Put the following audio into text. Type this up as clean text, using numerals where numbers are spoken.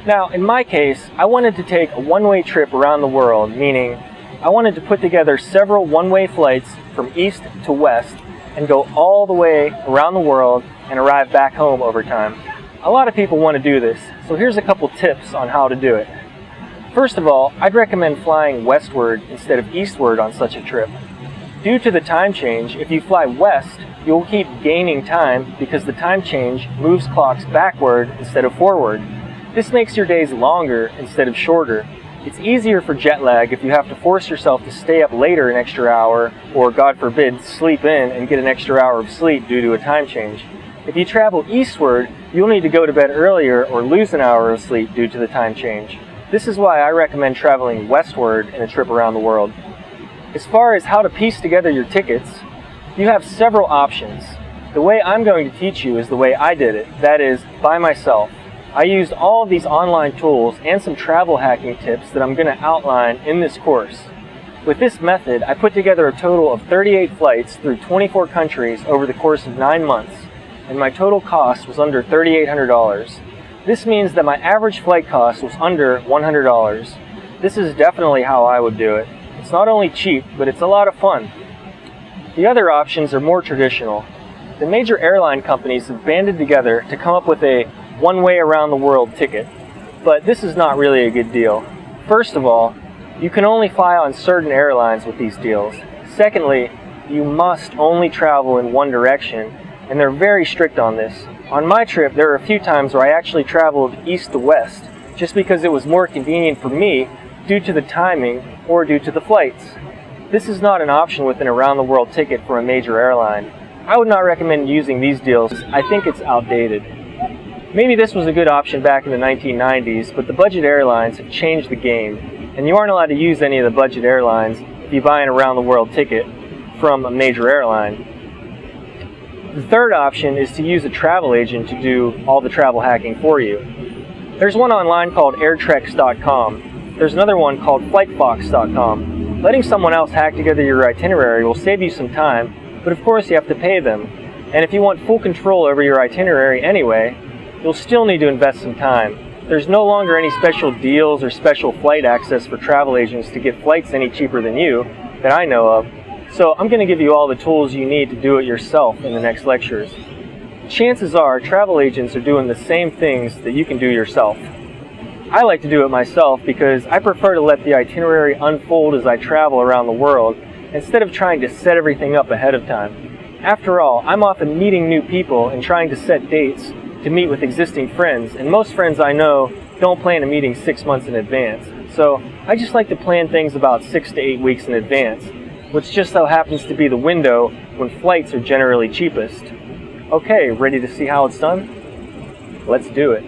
Now, in my case, I wanted to take a one-way trip around the world, meaning I wanted to put together several one-way flights from east to west and go all the way around the world and arrive back home over time. A lot of people want to do this, so here's a couple tips on how to do it. First of all, I'd recommend flying westward instead of eastward on such a trip. Due to the time change, if you fly west, you'll keep gaining time because the time change moves clocks backward instead of forward. This makes your days longer instead of shorter. It's easier for jet lag if you have to force yourself to stay up later an extra hour, or God forbid, sleep in and get an extra hour of sleep due to a time change. If you travel eastward, you'll need to go to bed earlier or lose an hour of sleep due to the time change. This is why I recommend traveling westward in a trip around the world. As far as how to piece together your tickets, you have several options. The way I'm going to teach you is the way I did it, that is, by myself. I used all of these online tools and some travel hacking tips that I'm going to outline in this course. With this method, I put together a total of 38 flights through 24 countries over the course of 9 months, and my total cost was under $3,800. This means that my average flight cost was under $100. This is definitely how I would do it. It's not only cheap, but it's a lot of fun. The other options are more traditional. The major airline companies have banded together to come up with a one-way around the world ticket, but this is not really a good deal. First of all, you can only fly on certain airlines with these deals. Secondly, you must only travel in one direction, and they're very strict on this. On my trip, there were a few times where I actually traveled east to west, just because it was more convenient for me due to the timing or due to the flights. This is not an option with an around-the-world ticket for a major airline. I would not recommend using these deals. I think it's outdated. Maybe this was a good option back in the 1990s, but the budget airlines have changed the game, and you aren't allowed to use any of the budget airlines if you buy an around-the-world ticket from a major airline. The third option is to use a travel agent to do all the travel hacking for you. There's one online called airtrex.com. There's another one called flightfox.com. Letting someone else hack together your itinerary will save you some time, but of course you have to pay them. And if you want full control over your itinerary anyway, you'll still need to invest some time. There's no longer any special deals or special flight access for travel agents to get flights any cheaper than you that I know of. So I'm going to give you all the tools you need to do it yourself in the next lectures. Chances are travel agents are doing the same things that you can do yourself. I like to do it myself because I prefer to let the itinerary unfold as I travel around the world instead of trying to set everything up ahead of time. After all, I'm often meeting new people and trying to set dates to meet with existing friends, and most friends I know don't plan a meeting 6 months in advance. So I just like to plan things about 6 to 8 weeks in advance, which just so happens to be the window when flights are generally cheapest. Okay, ready to see how it's done? Let's do it.